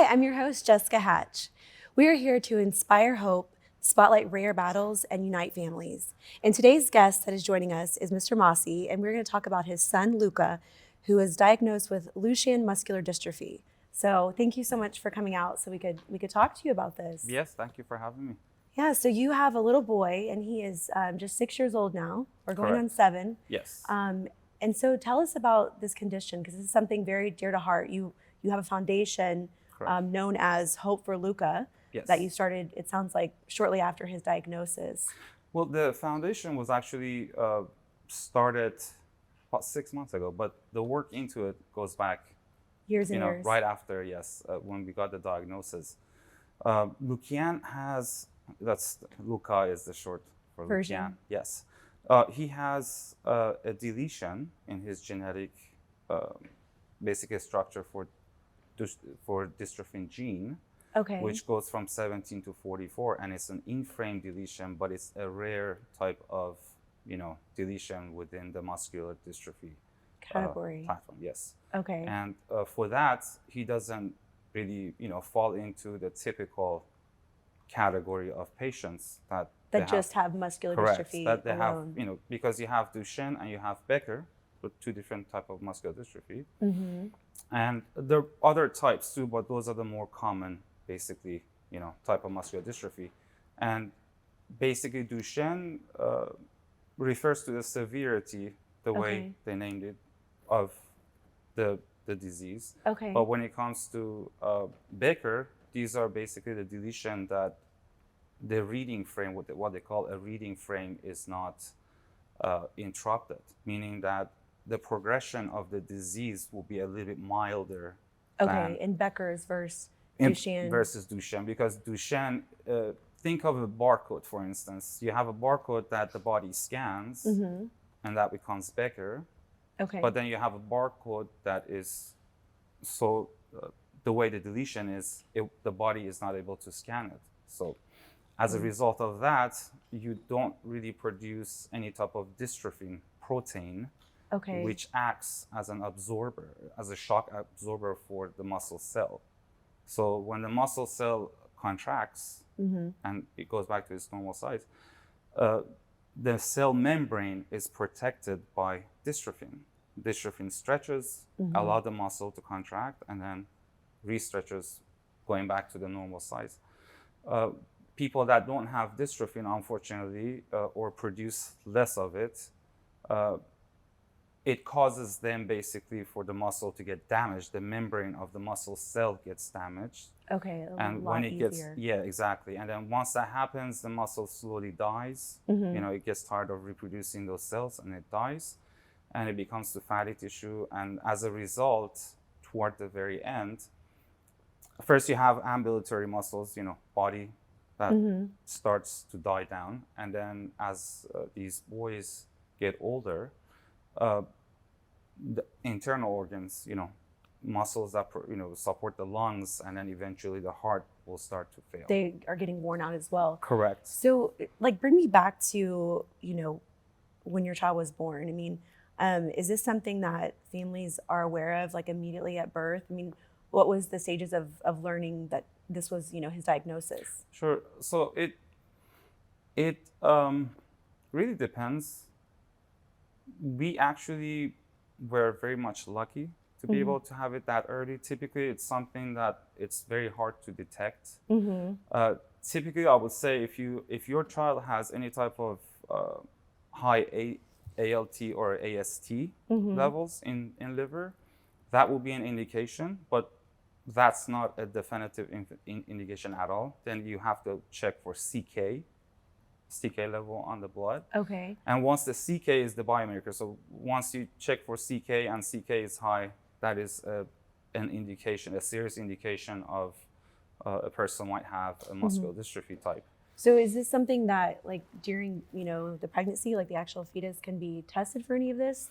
I'm your host, Jessica Hatch. We are here to inspire hope, spotlight rare battles, and unite families. And today's guest that is joining us is Mr. Mazi, and we're going to talk about his son, Luka, who is diagnosed with Duchenne Muscular Dystrophy. So thank you so much for coming out so we could talk to you about this. Yes, thank you for having me. Yeah, so you have a little boy, and he is just 6 years old now, or going Correct. on 7. Yes. And so tell us about this condition, because this is something very dear to heart. You have a foundation known as Hope for Luka that you started, it sounds like, shortly after his diagnosis. Well, the foundation was actually started about 6 months ago, but the work into it goes back years and years. Right after, when we got the diagnosis. Lukian has, Luka is the short for version. Lukian. Yes. He has a deletion in his genetic basic structure for dystrophin gene, which goes from 17 to 44, and it's an in-frame deletion, but it's a rare type of deletion within the muscular dystrophy category platform. Yes. Okay. And for that, he doesn't really fall into the typical category of patients that just have muscular dystrophy that they alone. have, because you have Duchenne and you have Becker, with 2 different type of muscular dystrophy. Mm-hmm. And there are other types too, but those are the more common, basically, type of muscular dystrophy. And basically, Duchenne refers to the severity, the way they named it, of the disease. Okay. But when it comes to Becker, these are basically the deletion that the reading frame, what they call a reading frame, is not interrupted, meaning that the progression of the disease will be a little bit milder. Okay, in Becker's versus Duchenne. Versus Duchenne, because Duchenne, think of a barcode, for instance. You have a barcode that the body scans, and that becomes Becker. Okay. But then you have a barcode that is the way the deletion is, the body is not able to scan it. So as a result of that, you don't really produce any type of dystrophin protein, which acts as an absorber, as a shock absorber for the muscle cell. So when the muscle cell contracts and it goes back to its normal size, the cell membrane is protected by dystrophin. Dystrophin stretches, allow the muscle to contract, and then re-stretches, going back to the normal size. People that don't have dystrophin, unfortunately, or produce less of it, it causes them basically for the muscle to get damaged. The membrane of the muscle cell gets damaged. Okay, and when it easier. Exactly. And then once that happens, the muscle slowly dies. It gets tired of reproducing those cells and it dies, and it becomes the fatty tissue. And as a result, toward the very end, first you have ambulatory muscles, body that starts to die down. And then as these boys get older, the internal organs, muscles that support the lungs, and then eventually the heart will start to fail. They are getting worn out as well. Correct. So, bring me back to when your child was born. I mean, is this something that families are aware of, immediately at birth? I mean, what was the stages of learning that this was his diagnosis? Sure. So it really depends. We actually were very much lucky to be able to have it that early. Typically, it's something that it's very hard to detect. Typically, I would say if your child has any type of high ALT or AST levels in liver, that will be an indication, but that's not a definitive indication at all. Then you have to check for CK level on the blood. Okay. And once the CK is the biomarker, so once you check for CK and CK is high, that is an indication, a serious indication of a person might have a muscular dystrophy type. So is this something that during the pregnancy, the actual fetus can be tested for any of this?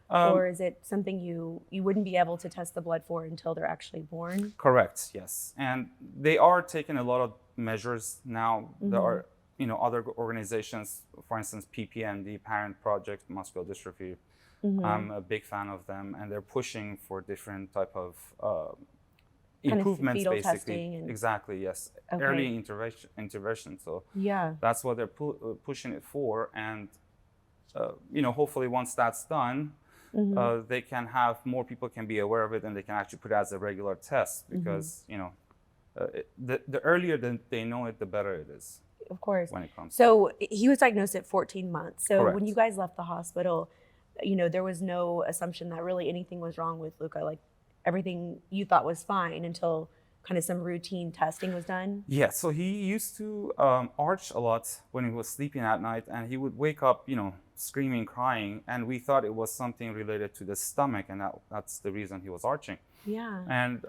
Or is it something you wouldn't be able to test the blood for until they're actually born? Correct, yes. And they are taking a lot of measures now. There are other organizations, for instance, PPMD, Parent Project Muscular Dystrophy. I'm a big fan of them, and they're pushing for different type of improvements, fetal basically. testing and Exactly, yes. Okay. Early intervention. So yeah. that's what they're pushing it for. And, hopefully once that's done, they can have more people can be aware of it, and they can actually put it as a regular test because, the earlier they know it, the better it is. Of course. When it comes so he was diagnosed at 14 months. So Correct. when you guys left the hospital, there was no assumption that really anything was wrong with Luka. Like everything you thought was fine until kind of some routine testing was done. Yeah, so he used to arch a lot when he was sleeping at night, and he would wake up, screaming, crying, and we thought it was something related to the stomach, and that's the reason he was arching. Yeah. And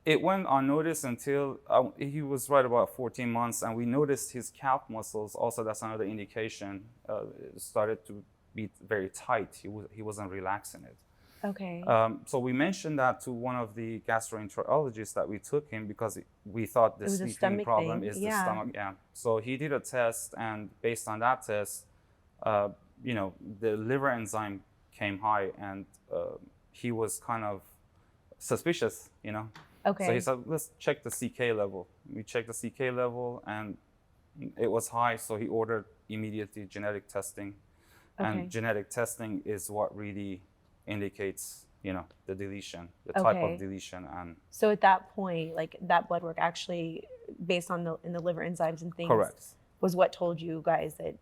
it went unnoticed until he was right about 14 months, and we noticed his calf muscles. Also, that's another indication. Started to be very tight. He wasn't relaxing it. Okay. So we mentioned that to one of the gastroenterologists that we took him because we thought the sleeping problem is the stomach. Yeah. So he did a test, and based on that test, the liver enzyme came high, and he was kind of suspicious, Okay. So he said, let's check the CK level. We checked the CK level, and it was high, so he ordered immediately genetic testing. Okay. And genetic testing is what really indicates, the deletion, the type of deletion. And so at that point, like that blood work actually, based on the liver enzymes and things, correct, was what told you guys that,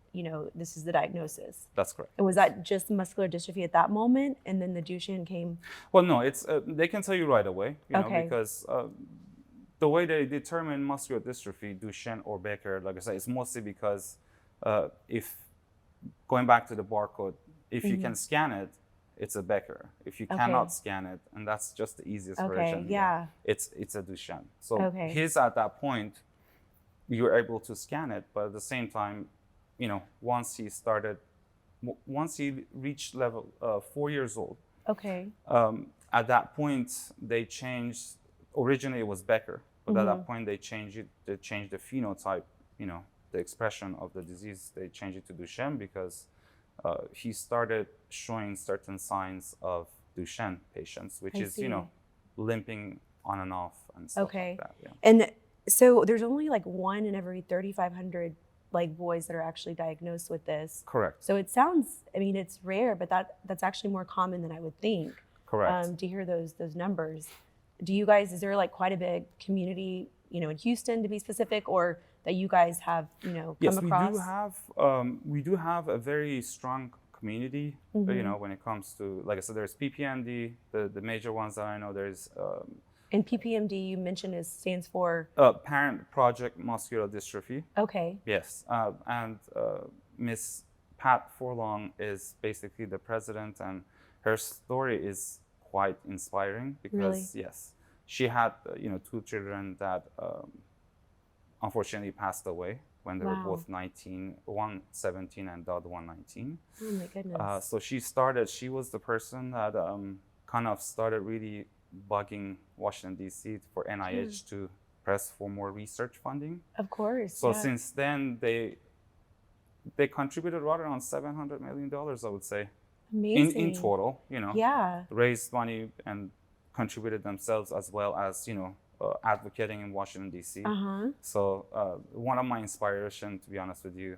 this is the diagnosis. That's correct. And was that just muscular dystrophy at that moment, and then the Duchenne came? Well, no, it's they can tell you right away, Okay. Because the way they determine muscular dystrophy, Duchenne or Becker, like I said, it's mostly because if going back to the barcode, if you can scan it, it's a Becker. If you cannot scan it, and that's just the easiest version, yeah, it's a Duchenne. So Okay. his at that point, you're able to scan it, but at the same time, once he reached level 4 years old, Okay. at that point they changed. Originally it was Becker, but at that point they changed it. They changed the phenotype, the expression of the disease. They changed it to Duchenne because he started showing certain signs of Duchenne patients, which is, limping on and off and stuff like that. Yeah. And so there's only like 1 in every 3,500 like boys that are actually diagnosed with this. Correct. So it sounds, it's rare, but that's actually more common than I would think. Correct. To hear those numbers. Do you guys, is there like quite a big community, in Houston to be specific, or that you guys have, come across? Yes, we do have a very strong community, when it comes to, like I said, there's PPMD, the major ones that I know, there's... and PPMD you mentioned stands for? Parent Project Muscular Dystrophy. Okay. Yes, and Miss Pat Forlong is basically the president, and her story is quite inspiring because, Really? yes, she had, 2 children that unfortunately passed away when they were both 19, one 17 and the other one 19. Oh my goodness. So she was the person that kind of started really bugging Washington, D.C. for NIH to press for more research funding. Of course. So since then, they contributed right around $700 million, I would say. Amazing. In total, Yeah. raised money and contributed themselves as well as, advocating in Washington, D.C. So one of my inspiration, to be honest with you,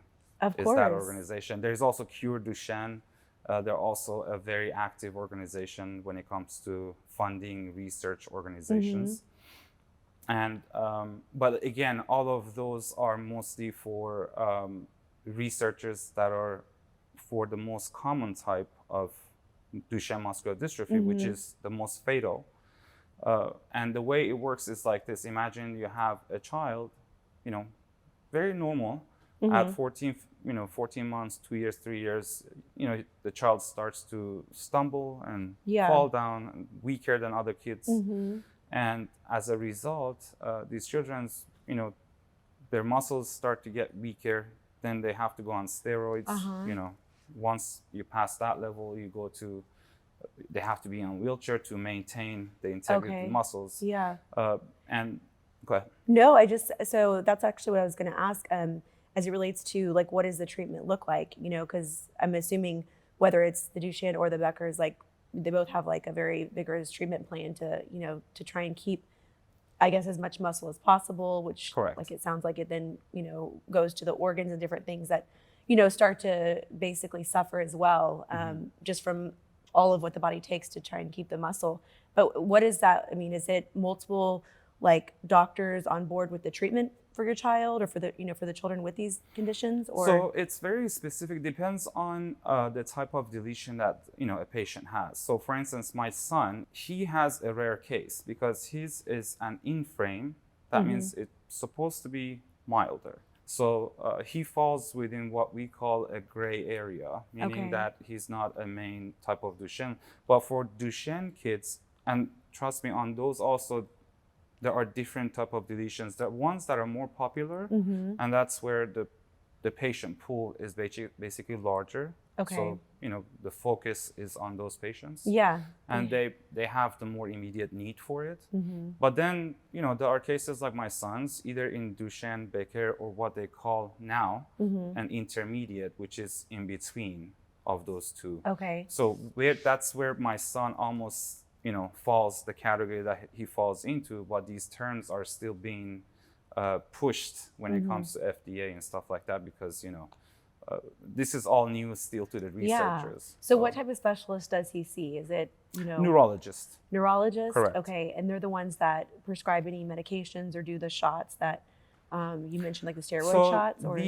is that organization. There's also Cure Duchenne. They're also a very active organization when it comes to funding research organizations. And but again, all of those are mostly for researchers that are for the most common type of Duchenne muscular dystrophy, which is the most fatal. And the way it works is like this. Imagine you have a child, very normal. At 14 months, 2 years, 3 years, the child starts to stumble and fall down, and weaker than other kids. And as a result, these children's, their muscles start to get weaker. Then they have to go on steroids. Once you pass that level, they have to be in a wheelchair to maintain the integrity of the muscles. Yeah. And go ahead. No, so that's actually what I was going to ask. As it relates to like, what does the treatment look like? Because I'm assuming whether it's the Duchenne or the Becker's, like they both have like a very vigorous treatment plan to, to try and keep, I guess, as much muscle as possible, which Correct. like it sounds like it then, goes to the organs and different things that, start to basically suffer as well, just from all of what the body takes to try and keep the muscle. But what is that? I mean, is it multiple like doctors on board with the treatment for your child, or for the, for the children with these conditions? Or so it's very specific, depends on the type of deletion that a patient has. So for instance, my son, he has a rare case because his is an in-frame. That means it's supposed to be milder. So he falls within what we call a gray area, meaning that he's not a main type of Duchenne. But for Duchenne kids, and trust me, on those also, there are different type of deletions. The ones that are more popular, and that's where the patient pool is basically larger. Okay. So the focus is on those patients. Yeah. And they have the more immediate need for it. But then there are cases like my son's, either in Duchenne, Becker, or what they call now an intermediate, which is in between of those two. Okay. So that's where my son almost falls the category that he falls into, but these terms are still being pushed when it comes to FDA and stuff like that, because this is all new still to the researchers. Yeah. So what type of specialist does he see? Is it neurologist? Neurologist. Correct. Okay, and they're the ones that prescribe any medications or do the shots that you mentioned, like the steroid shots, or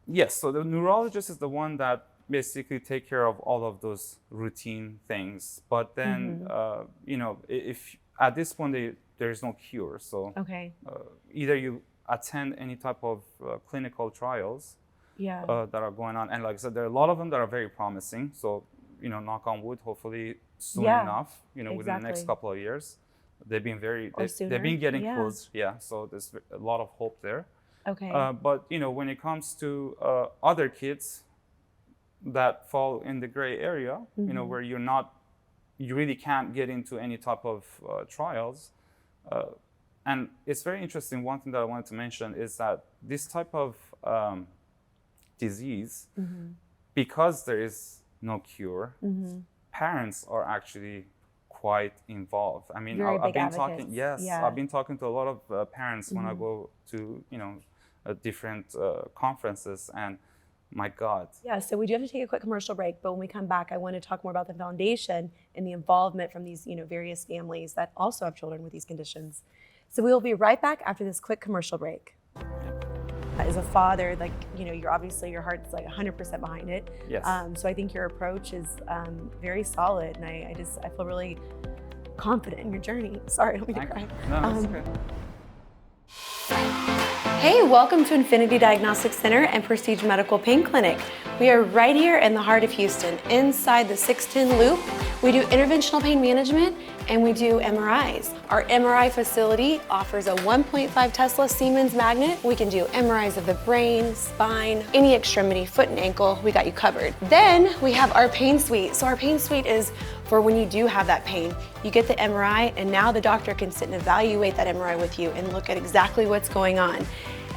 yes. So the neurologist is the one that basically take care of all of those routine things. But then, if at this point there is no cure, so either you attend any type of clinical trials that are going on, and like I said, there are a lot of them that are very promising. So knock on wood, hopefully soon enough, within the next couple of years, they've been they've been getting close. Yeah, so there's a lot of hope there. Okay. But when it comes to other kids that fall in the gray area, where you really can't get into any type of trials. And it's very interesting. One thing that I wanted to mention is that this type of disease, because there is no cure, parents are actually quite involved. I mean, I've been talking. Yes, I've been talking to a lot of parents when I go to different conferences, and my God. Yeah, so we do have to take a quick commercial break, but when we come back, I want to talk more about the foundation and the involvement from these, various families that also have children with these conditions. So we will be right back after this quick commercial break. As a father, like, you're obviously, your heart's like 100% behind it. Yes. So I think your approach is very solid, and I feel really confident in your journey. Sorry, I don't mean to cry. No, that's okay. Hey, welcome to Infinity Diagnostic Center and Prestige Medical Pain Clinic. We are right here in the heart of Houston, inside the 610 Loop. We do interventional pain management and we do MRIs. Our MRI facility offers a 1.5 Tesla Siemens magnet. We can do MRIs of the brain, spine, any extremity, foot and ankle. We got you covered. Then we have our pain suite. So our pain suite is for when you do have that pain. You get the MRI, and now the doctor can sit and evaluate that MRI with you and look at exactly what's going on.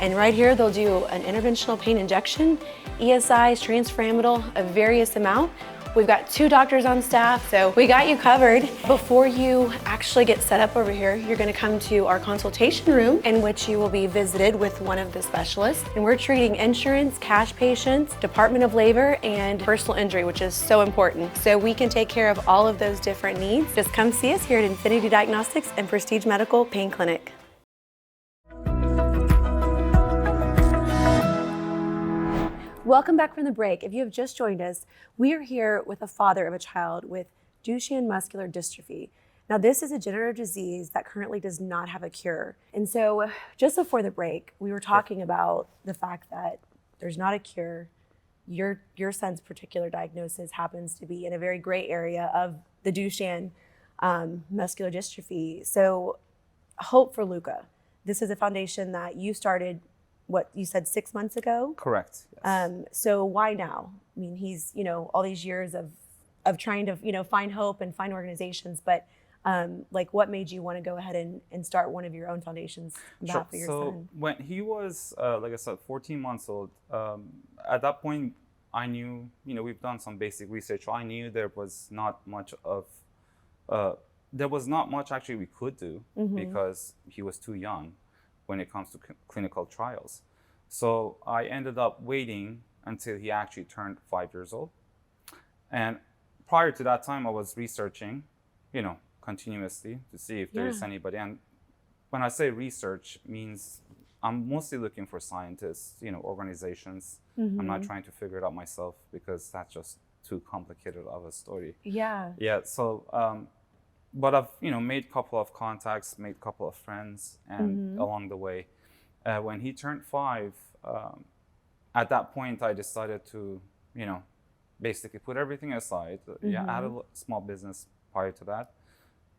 And right here, they'll do an interventional pain injection, ESIs, transforaminal, a various amount. We've got 2 doctors on staff, so we got you covered. Before you actually get set up over here, you're gonna come to our consultation room, in which you will be visited with one of the specialists. And we're treating insurance, cash patients, Department of Labor, and personal injury, which is so important. So we can take care of all of those different needs. Just come see us here at Infinity Diagnostics and Prestige Medical Pain Clinic. Welcome back from the break. If you have just joined us, we are here with a father of a child with Duchenne Muscular Dystrophy. Now, this is a degenerative disease that currently does not have a cure. And so just before the break, we were talking about the fact that there's not a cure. Your son's particular diagnosis happens to be in a very gray area of the Duchenne muscular dystrophy. So hope for Luka. This is a foundation that you started, what you said, 6 months ago? Correct. Yes. So why now? I mean, he's, all these years of trying to, find hope and find organizations, but like what made you want to go ahead and start one of your own foundations on behalf of your son? When he was, like I said, 14 months old, at that point, I knew, we've done some basic research. I knew there was not much actually we could do because he was too young when it comes to clinical trials. So I ended up waiting until he actually turned 5 years old. And prior to that time, I was researching, continuously to see if there is anybody. And when I say research, means I'm mostly looking for scientists, organizations. I'm not trying to figure it out myself because that's just too complicated of a story. Yeah. Yeah. So, but I've, made a couple of contacts, made a couple of friends, and along the way, when he turned 5, at that point, I decided to, basically put everything aside. Yeah, I had a small business prior to that,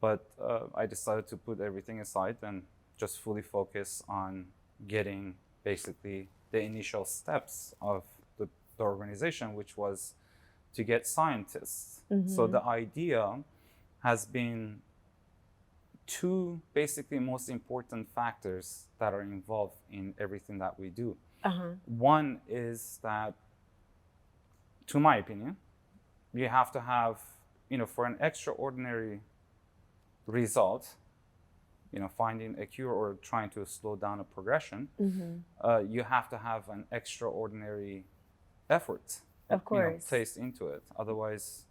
but I decided to put everything aside and just fully focus on getting basically the initial steps of the organization, which was to get scientists. So the idea has been 2 basically most important factors that are involved in everything that we do. One is that, to my opinion, you have to have, for an extraordinary result, finding a cure or trying to slow down a progression, you have to have an extraordinary effort, of course, placed into it. Otherwise,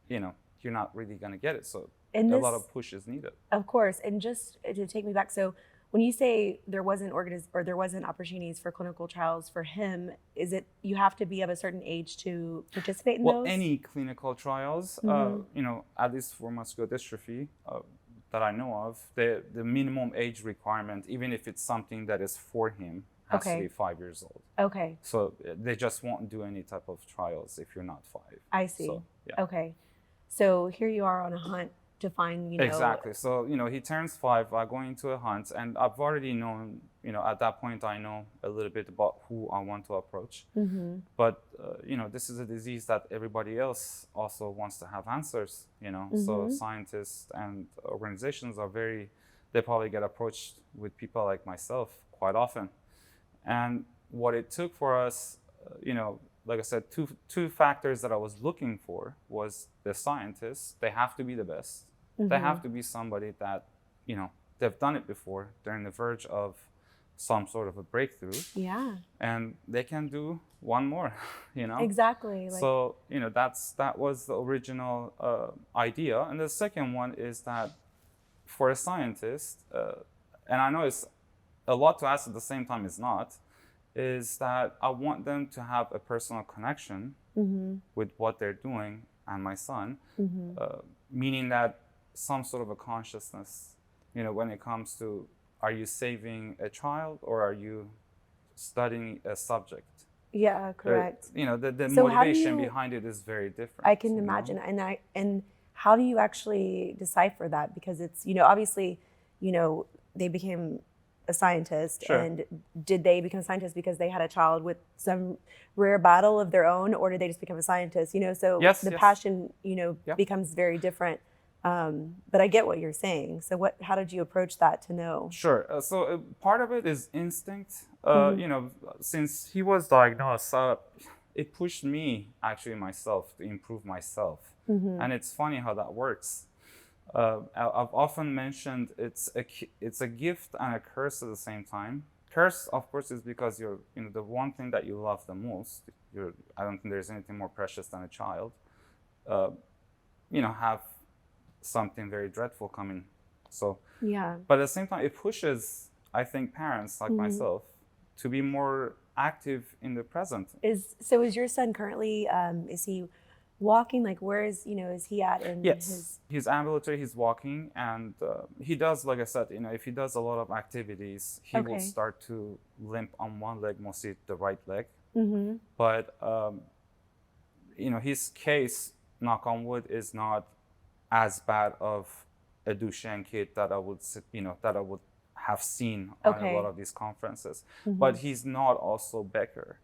you're not really going to get it. So and a lot of push is needed. Of course, and just to take me back, so when you say there wasn't opportunities for clinical trials for him, is it you have to be of a certain age to participate in those? Any clinical trials, at least for muscular dystrophy, that I know of, the minimum age requirement, even if it's something that is for him, has to be 5 years old. Okay. So they just won't do any type of trials if you're not 5. I see. So, yeah. Okay. So here you are on a hunt to find, Exactly. So, he turns 5, going into a hunt, and I've already known, at that point, I know a little bit about who I want to approach. But, this is a disease that everybody else also wants to have answers, So scientists and organizations they probably get approached with people like myself quite often. And what it took for us, like I said, two factors that I was looking for was the scientists. They have to be the best. They have to be somebody that, they've done it before. They're on the verge of some sort of a breakthrough. Yeah. And they can do one more, Exactly. So, that was the original idea. And the second one is that for a scientist, and I know it's a lot to ask at the same time it's not, is that I want them to have a personal connection with what they're doing and my son, meaning that some sort of a consciousness, when it comes to, are you saving a child or are you studying a subject? Yeah, correct. The so motivation behind it is very different. I can imagine. And how do you actually decipher that? Because it's, obviously, they became a scientist. Sure. And did they become a scientist because they had a child with some rare battle of their own, or did they just become a scientist? So the passion, becomes very different. But I get what you're saying. So how did you approach that to know? Sure. So part of it is instinct. Since he was diagnosed, it pushed me actually myself to improve myself. And it's funny how that works. I've often mentioned it's a gift and a curse at the same time. Curse, of course, is because you're the one thing that you love the most. I don't think there's anything more precious than a child. Have something very dreadful coming. So yeah. But at the same time, it pushes, I think, parents like myself to be more active in the present. Is your son currently? Is he walking? Like, where is he at in his? He's ambulatory. He's walking, and he does, like I said, if he does a lot of activities, he will start to limp on one leg, mostly the right leg. But his case, knock on wood, is not as bad of a Duchenne kid that I would have seen on a lot of these conferences. But he's not also Becker.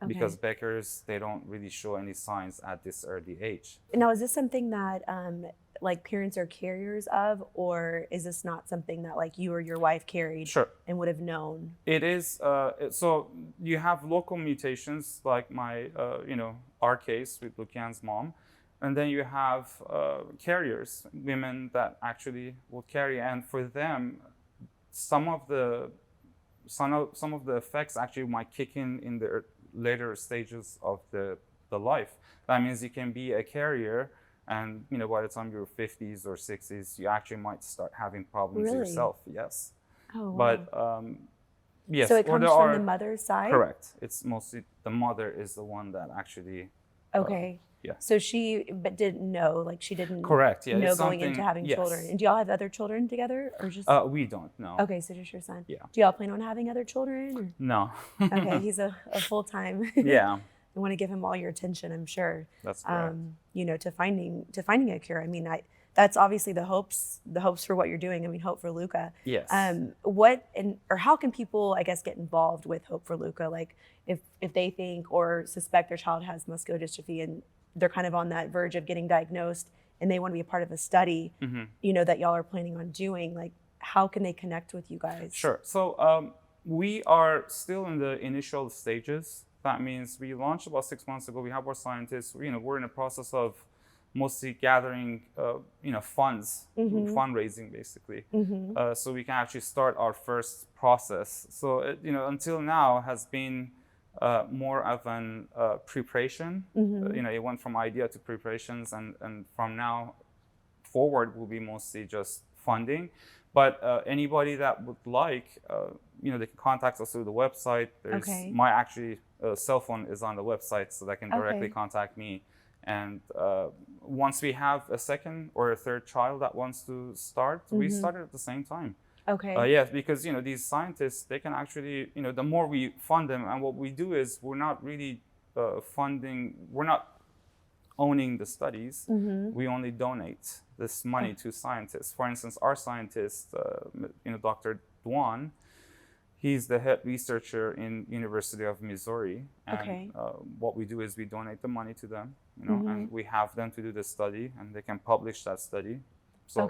Because Beckers, they don't really show any signs at this early age. Now, is this something that parents are carriers of, or is this not something that you or your wife carried and would have known? It is. So you have local mutations, like my, our case with Lukian's mom. And then you have carriers, women that actually will carry, and for them, some of the effects actually might kick in the later stages of the life. That means you can be a carrier, and by the time you're 50s or 60s, you actually might start having problems Really? yourself. Yes. Oh, wow. But yes. So it comes from the mother's side? Correct. It's mostly the mother is the one that actually. Okay. Yeah. So she didn't know, like she didn't Correct. Yeah. know going into having children. And do y'all have other children together, or just? We don't. No. Okay, so just your son. Yeah. Do y'all plan on having other children? Or? No. Okay, he's a full-time. Yeah. You want to give him all your attention, I'm sure. That's correct. To finding a cure. I mean, that's obviously the hopes for what you're doing. I mean, Hope for Luka. Yes. How can people, I guess, get involved with Hope for Luka? Like if they think or suspect their child has muscular dystrophy and they're kind of on that verge of getting diagnosed and they want to be a part of a study, that y'all are planning on doing, like how can they connect with you guys? Sure. So we are still in the initial stages. That means we launched about 6 months ago. We have our scientists. We're in the process of mostly gathering, funds, fundraising basically, so we can actually start our first process. So until now has been more of an preparation. It went from idea to preparations, and from now forward will be mostly just funding. But anybody that would like, they can contact us through the website. There's my actually cell phone is on the website, so they can directly contact me. And once we have a second or a third child that wants to start, we start it at the same time. Okay. Yes, because these scientists, they can actually, the more we fund them, and what we do is we're not really we're not owning the studies. We only donate this money to scientists. For instance, our scientist, Dr. Duan, he's the head researcher in University of Missouri, and what we do is we donate the money to them, and we have them to do the study, and they can publish that study. So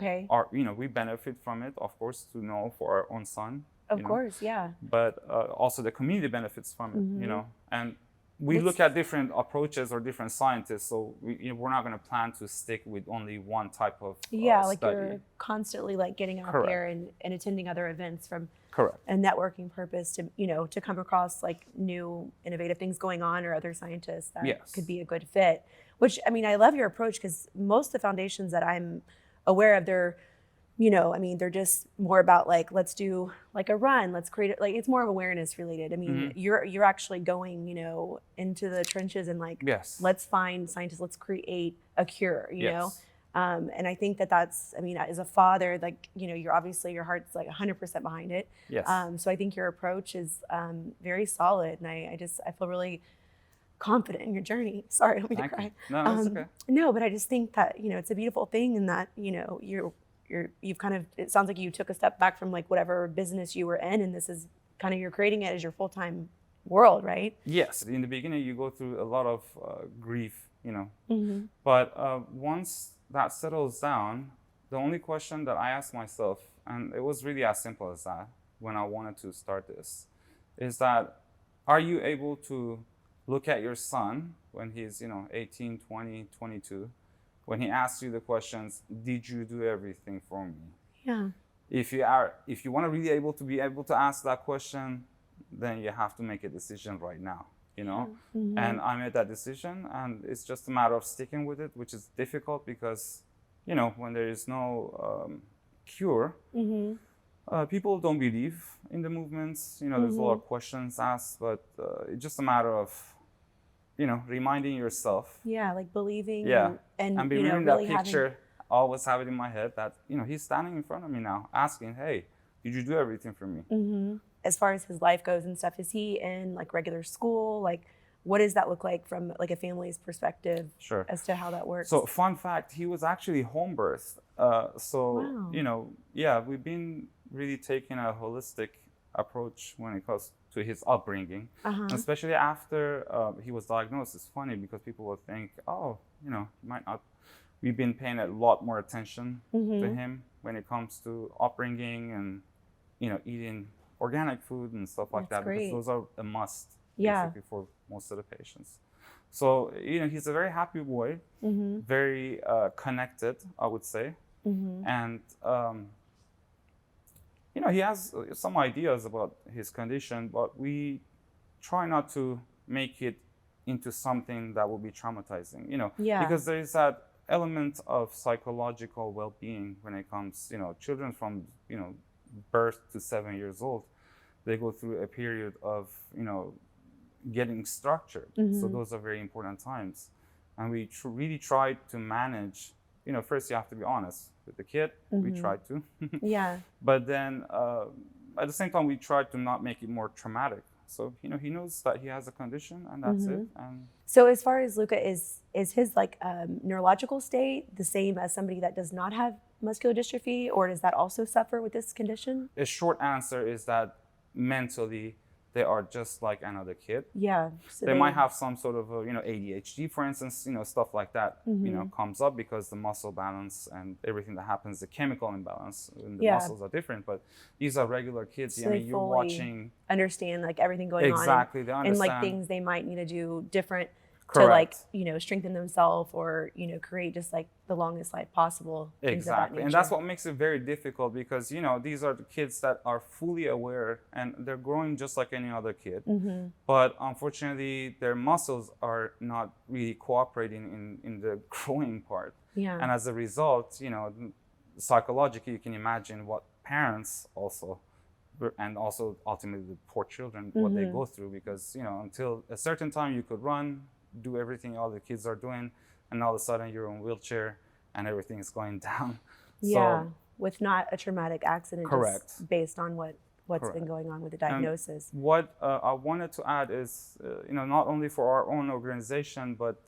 we benefit from it, of course, to know for our own son. Of course, yeah. But also the community benefits from it, and we look at different approaches or different scientists. So we're not going to plan to stick with only one type of like study. you're constantly like getting out there and attending other events from a networking purpose to come across like new innovative things going on or other scientists that could be a good fit. Which, I mean, I love your approach because most of the foundations that I'm aware of, they're just more about like, let's do like a run, let's create it. Like it's more of awareness related. I mean, you're actually going, into the trenches and like, let's find scientists, let's create a cure, you know? And I think that's, I mean, as a father, like, you're obviously your heart's like 100% behind it. Yes. So I think your approach is very solid. And I feel really confident in your journey. Sorry, I don't mean to cry. No, that's okay. No, but I just think that, it's a beautiful thing and that, you've kind of, it sounds like you took a step back from like whatever business you were in, and this is kind of, you're creating it as your full-time world, right? Yes. In the beginning, you go through a lot of grief, but once that settles down, the only question that I asked myself, and it was really as simple as that when I wanted to start this, is that are you able to look at your son when he's 18, 20, 22, when he asks you the questions, did you do everything for me? Yeah. If you want to really be able to ask that question, then you have to make a decision right now, And I made that decision, and it's just a matter of sticking with it, which is difficult because, when there is no cure, people don't believe in the movements. There's a lot of questions asked, but it's just a matter of reminding yourself. Yeah, like believing. Yeah, and believing really that picture. I always have it in my head that he's standing in front of me now, asking, "Hey, did you do everything for me?" As far as his life goes and stuff, is he in like regular school? Like, what does that look like from like a family's perspective? Sure. As to how that works. So, fun fact: he was actually home birthed. Wow. We've been really taking a holistic approach when it comes to his upbringing, especially after he was diagnosed. It's funny because people will think, he might not. We've been paying a lot more attention to him when it comes to upbringing and, eating organic food and stuff like that. Great. Because those are a must, Yeah. basically, for most of the patients. So, he's a very happy boy, very connected, I would say. And, he has some ideas about his condition, but we try not to make it into something that will be traumatizing, because there is that element of psychological well-being when it comes, children from, birth to 7 years old, they go through a period of, getting structured. So those are very important times. And we really try to manage, first you have to be honest with the kid. We try to. But then at the same time, we try to not make it more traumatic. So, he knows that he has a condition and that's it. And so as far as Luka, is his neurological state the same as somebody that does not have muscular dystrophy, or does that also suffer with this condition? A short answer is that mentally, they are just like another kid. So they might have some sort of ADHD, for instance, stuff like that, comes up because the muscle balance and everything that happens, the chemical imbalance in the muscles are different. But these are regular kids. So you're watching, understand everything going on. Exactly, they understand. And things they might need to do different. Correct. To strengthen themselves or create just the longest life possible. Exactly. And that's what makes it very difficult, because these are the kids that are fully aware and they're growing just like any other kid. But unfortunately their muscles are not really cooperating in the growing part. And as a result, psychologically you can imagine what parents also, and also ultimately the poor children, what they go through, because until a certain time you could run, do everything all the kids are doing, and all of a sudden you're in a wheelchair and everything is going down. With not a traumatic accident. Correct. Just based on what's been going on with the diagnosis. And what I wanted to add is, not only for our own organization, but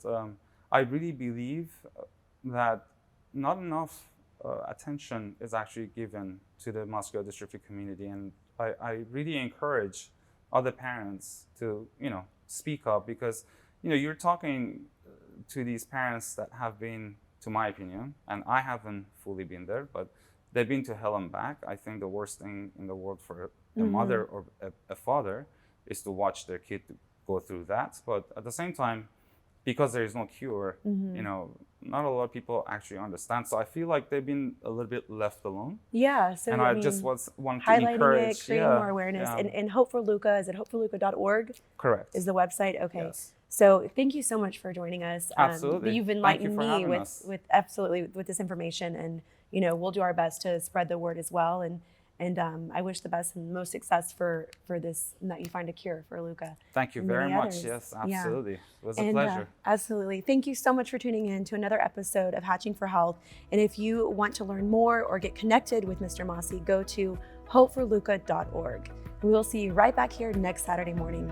I really believe that not enough attention is actually given to the muscular dystrophy community, and I really encourage other parents to speak up, because you're talking to these parents that have been, to my opinion, and I haven't fully been there, but they've been to hell and back. I think the worst thing in the world for a mother or a father is to watch their kid go through that. But at the same time, because there is no cure, not a lot of people actually understand. So I feel like they've been a little bit left alone. So and I just wanted to highlighting encourage, it, creating more awareness, and Hope for Luka. Is it hopeforluka.org? Correct. Is the website? Okay. Yes. So thank you so much for joining us. Absolutely. You've enlightened me us. with this information, and we'll do our best to spread the word as well. And I wish the best and most success for this, and that you find a cure for Luka. Thank you very much. Yes, absolutely. It was a pleasure. Absolutely. Thank you so much for tuning in to another episode of Hatching for Health. And if you want to learn more or get connected with Mr. Mazi, go to hopeforluka.org. We will see you right back here next Saturday morning.